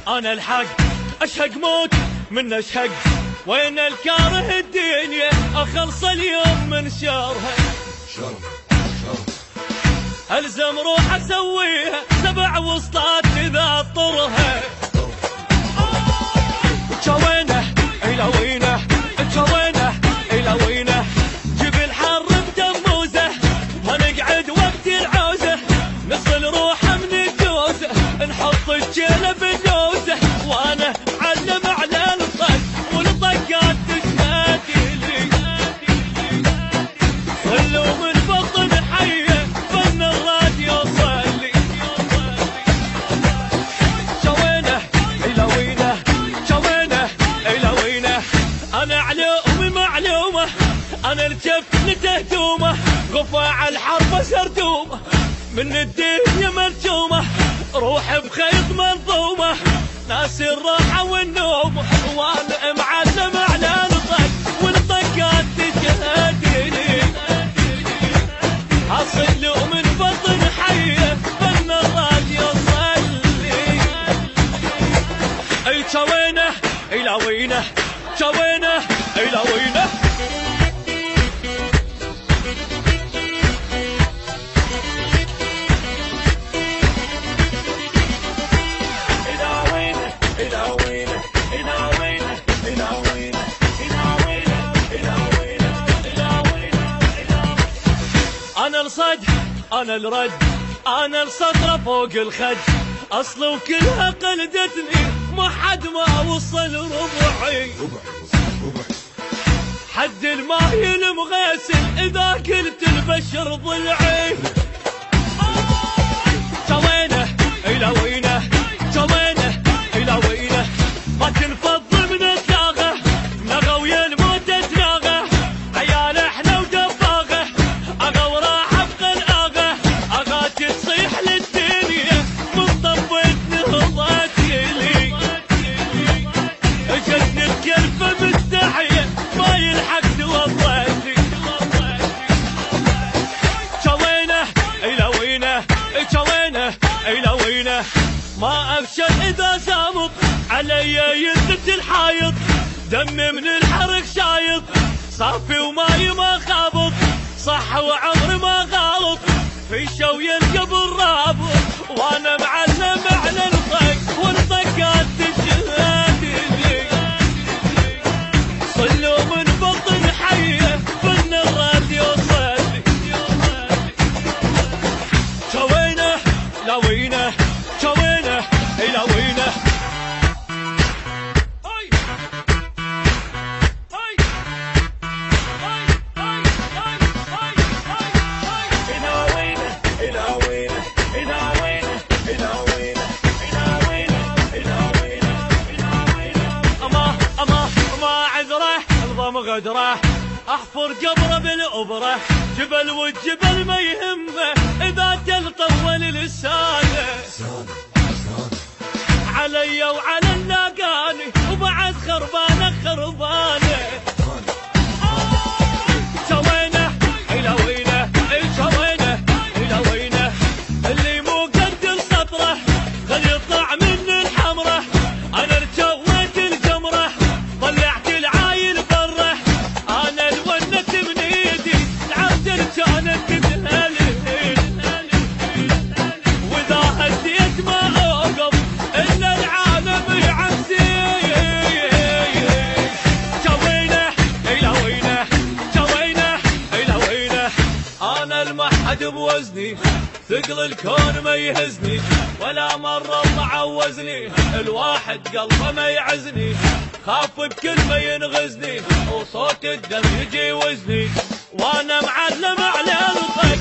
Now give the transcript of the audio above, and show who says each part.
Speaker 1: انا الحق اشهق موت من اشهق، وين الكاره الدنيا اخلص اليوم من شرها. الزم روح اسويها 7 وسطات اذا اضطرها. جوينه الى وينه، جوينه الى وينه، جيب الحر بدموزه ما نقعد وقت العوزه، نصل روحه من الجوزه نحط الجيله بالنوزه، وانا علم على الطق والطقات تشهد لي، صلوا من بطن حيه فن الراديو صلي. جوينه الى وينه، جوينه الى وينه، انا علومي معلومه، انا الجف لتهدومه، غفاع الحرب سردومه، من الدنيا مرجومه، روح بخيط منظومه، ناس الراحه والنوم، وانا معلم على الطق والطقات تشهدني، اصل من بطن حيه فن الراديو صلي. جوينه الى وينه، جوينه الى وينه. انا الصد انا الرد، انا السطرة فوق الخد، اصل وكلها قلدتني ما حد ما وصل ربعي، حد الماهي المغسل اذا قلت البشر ضلعي. جوينه الى وينه، جوينه الى وينه، ما تنفض من الداغه، نغى ويا الموت تناغه، عيال احنا ودباغه، اغا وراح بقلقاغه، اغا تصيح للدنيا من طبت نهضتي لي، جتني الكلفه مستحيه ما يلحق توضتي. جوينه الى وينه، جوينه الى وينه، ما ابشر اذا سامط علي يثبت الحايط، دمي من الحرق شايط، صافي وماي ما خابط، صح وعمري ما غلط، في شوي القبر رابط، وانا معلم على الطق والطقات تشهد لي، صلوا من بطن حيه فن الراديو صلي. جوينه لا وينه، جوينه الى وينه. غدره احفر قبره بالابره، جبل والجبل ما يهمه اذا تلطول لسانه، علي وعلى اللاقاني وبعد خربانه خربانه. جوينه الى وينه، جوينه الى وينه، اللي مو قد سطره خل يطلع من الحمره، انا رجويت الجمره طلعت العايل بره، انا الونت من ايدي العبد كانت تتهلل، واذا هديت ما اوقف الا العالم يعزي. جوينه الى وينه، جوينه الى وينه، انا المحد بوزني ثقل الكون ما يهزني، ولا مرة معوزني الواحد قلبه ما يعزني، خاف بكلمة ينغزني وصوت الدم يجي وزني، وانا معلم على الطق